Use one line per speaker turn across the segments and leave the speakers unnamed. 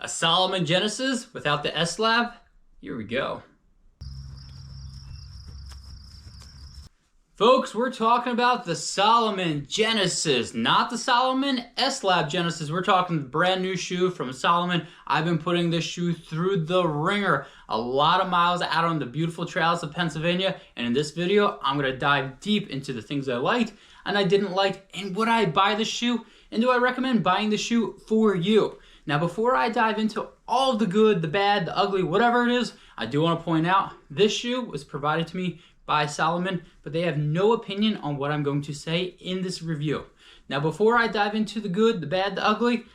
A Salomon Genesis without the S-Lab? Here we go. Folks, we're talking about the Salomon Genesis, not the Salomon S-Lab Genesis. We're talking the brand new shoe from Salomon. I've been putting this shoe through the ringer. A lot of miles out on the beautiful trails of Pennsylvania. And in this video, I'm going to dive deep into the things I liked and I didn't like. And would I buy the shoe? And do I recommend buying the shoe for you? Now, before I dive into all of the good, the bad, the ugly, whatever it is, I do want to point out this shoe was provided to me by Salomon, but they have no opinion on what I'm going to say in this review. Now, before I dive into the good, the bad, the ugly,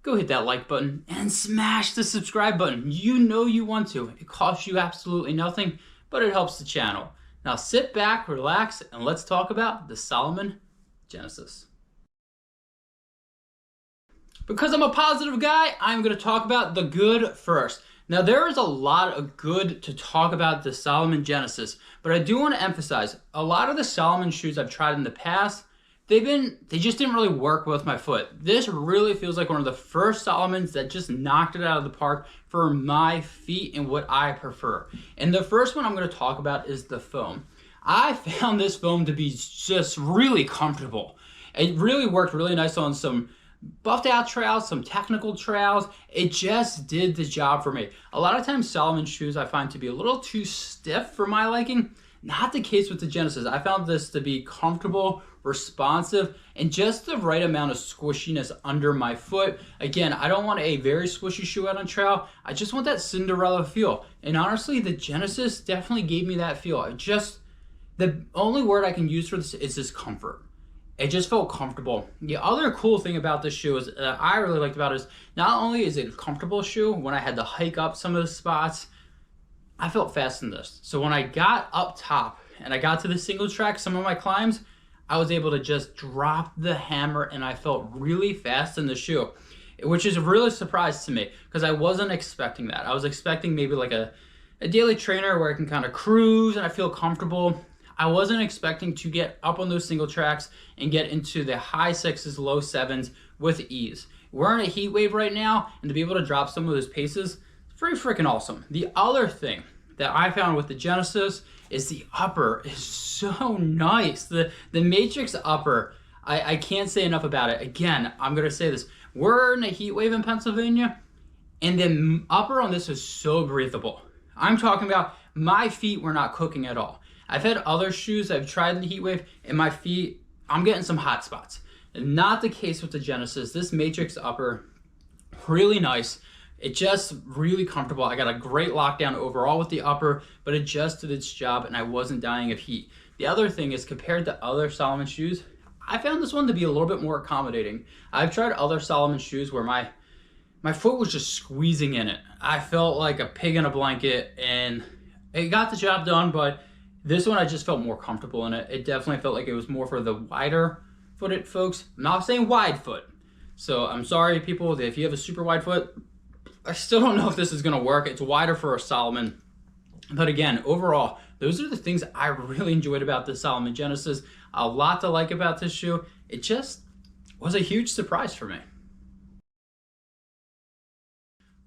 go hit that like button and smash the subscribe button. You know you want to. It costs you absolutely nothing, but it helps the channel. Now sit back, relax, and let's talk about the Salomon Genesis. Because I'm a positive guy, I'm going to talk about the good first. Now, there is a lot of good to talk about the Salomon Genesis, but I do want to emphasize, a lot of the Salomon shoes I've tried in the past, they just didn't really work with my foot. This really feels like one of the first Salomons that just knocked it out of the park for my feet and what I prefer. And the first one I'm going to talk about is the foam. I found this foam to be just really comfortable. It really worked really nice on some buffed out trails, some technical trails. It just did the job for me. A lot of times Salomon shoes I find to be a little too stiff for my liking. Not the case with the Genesis. I found this to be comfortable, responsive, and just the right amount of squishiness under my foot. Again, I don't want a very squishy shoe out on trail. I just want that Cinderella feel. And honestly, the Genesis definitely gave me that feel. The only word I can use for this is just comfort. It just felt comfortable. The other cool thing about this shoe is I really liked about it is not only is it a comfortable shoe, when I had to hike up some of the spots, I felt fast in this. So when I got up top and I got to the single track, some of my climbs, I was able to just drop the hammer and I felt really fast in the shoe, which is a really surprise to me because I wasn't expecting that. I was expecting maybe like a daily trainer where I can kind of cruise and I feel comfortable. I wasn't expecting to get up on those single tracks and get into the high sixes, low sevens with ease. We're in a heat wave right now, and to be able to drop some of those paces, it's pretty freaking awesome. The other thing that I found with the Genesis is the upper is so nice. The Matrix upper, I can't say enough about it. Again, I'm gonna say this. We're in a heat wave in Pennsylvania, and the upper on this is so breathable. I'm talking about my feet were not cooking at all. I've had other shoes I've tried in the heat wave, and my feet, I'm getting some hot spots. Not the case with the Genesis. This Matrix upper, really nice. It just really comfortable. I got a great lockdown overall with the upper, but it just did its job and I wasn't dying of heat. The other thing is, compared to other Salomon shoes, I found this one to be a little bit more accommodating. I've tried other Salomon shoes where my foot was just squeezing in it. I felt like a pig in a blanket and it got the job done, but this one I just felt more comfortable in it. It definitely felt like it was more for the wider footed folks. I'm not saying wide foot. So I'm sorry people, if you have a super wide foot, I still don't know if this is gonna work. It's wider for a Salomon. But again, overall, those are the things I really enjoyed about the Salomon Genesis. A lot to like about this shoe. It just was a huge surprise for me.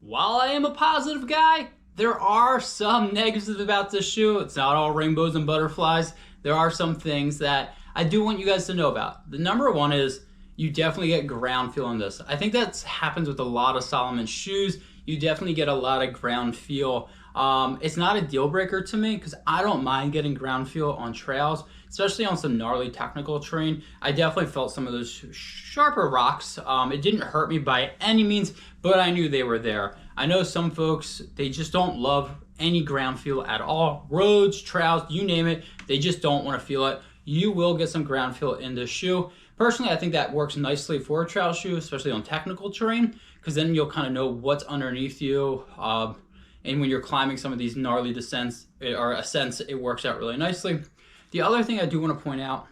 While I am a positive guy, there are some negatives about this shoe. It's not all rainbows and butterflies. There are some things that I do want you guys to know about. The number one is you definitely get ground feel on this. I think that happens with a lot of Salomon shoes. You definitely get a lot of ground feel. It's not a deal breaker to me because I don't mind getting ground feel on trails, especially on some gnarly technical terrain. I definitely felt some of those sharper rocks. It didn't hurt me by any means, but I knew they were there. I know some folks, they just don't love any ground feel at all. Roads, trails, you name it, they just don't want to feel it. You will get some ground feel in this shoe. Personally, I think that works nicely for a trail shoe, especially on technical terrain, because then you'll kind of know what's underneath you. And when you're climbing some of these gnarly descents or ascents, it works out really nicely. The other thing I do want to point out,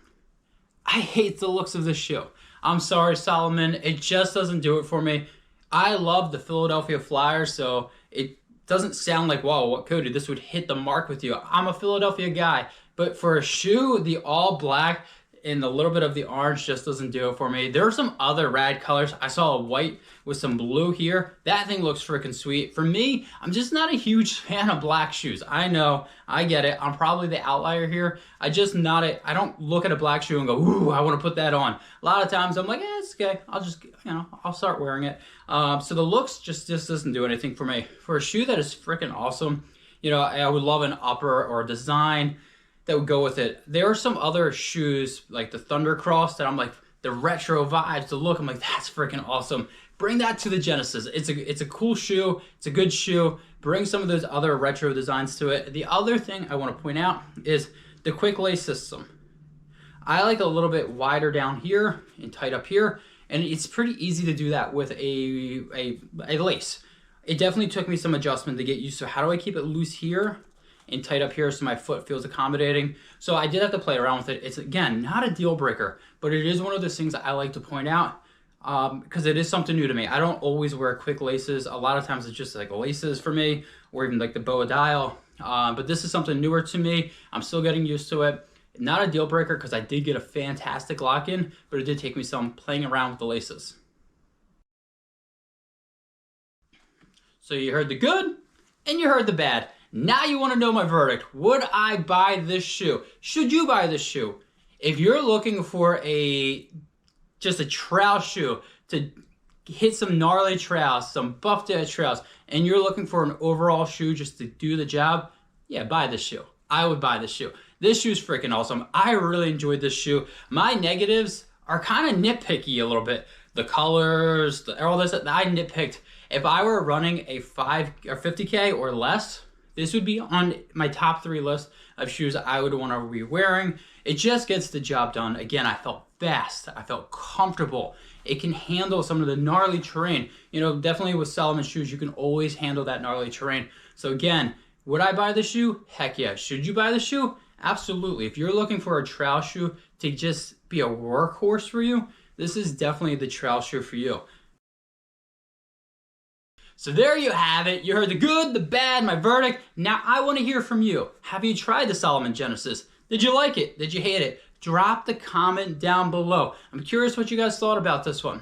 I hate the looks of this shoe. I'm sorry, Salomon, it just doesn't do it for me. I love the Philadelphia Flyers, so it doesn't sound like, wow, what Cody, this would hit the mark with you. I'm a Philadelphia guy, but for a shoe, the all black, and a little bit of the orange just doesn't do it for me. There are some other rad colors. I saw a white with some blue here. That thing looks freaking sweet. For me, I'm just not a huge fan of black shoes. I know, I get it. I'm probably the outlier here. I don't look at a black shoe and go, ooh, I want to put that on. A lot of times I'm like, it's okay. I'll just, I'll start wearing it. So the looks just doesn't do anything for me. For a shoe that is freaking awesome, I would love an upper or a design that would go with it. There are some other shoes like the Thunder Cross that I'm like, the retro vibes, the look, I'm like, that's freaking awesome. Bring that to the Genesis. It's a cool shoe. It's a good shoe. Bring some of those other retro designs to it. The other thing I want to point out is the quick lace system. I like a little bit wider down here and tight up here, and it's pretty easy to do that with a lace. It definitely took me some adjustment to get used to how do I keep it loose here and tight up here so my foot feels accommodating. So I did have to play around with it. It's, again, not a deal breaker, but it is one of those things that I like to point out because it is something new to me. I don't always wear quick laces. A lot of times it's just like laces for me, or even like the boa dial. But this is something newer to me. I'm still getting used to it. Not a deal breaker because I did get a fantastic lock-in, but it did take me some playing around with the laces. So you heard the good and you heard the bad. Now you want to know my verdict. Would I buy this shoe? Should you buy this shoe? If you're looking for just a trail shoe to hit some gnarly trails, some buffed edge trails, and you're looking for an overall shoe just to do the job, yeah, buy this shoe. I would buy this shoe. This shoe's freaking awesome. I really enjoyed this shoe. My negatives are kind of nitpicky a little bit. The colors, all this, I nitpicked. If I were running a 5 or 50K or less, this would be on my top 3 list of shoes I would want to be wearing. It just gets the job done. Again, I felt fast. I felt comfortable. It can handle some of the gnarly terrain. Definitely with Salomon shoes, you can always handle that gnarly terrain. So again, would I buy the shoe? Heck yeah. Should you buy the shoe? Absolutely. If you're looking for a trail shoe to just be a workhorse for you, this is definitely the trail shoe for you. So there you have it. You heard the good, the bad, my verdict. Now I want to hear from you. Have you tried the Salomon Genesis? Did you like it? Did you hate it? Drop the comment down below. I'm curious what you guys thought about this one.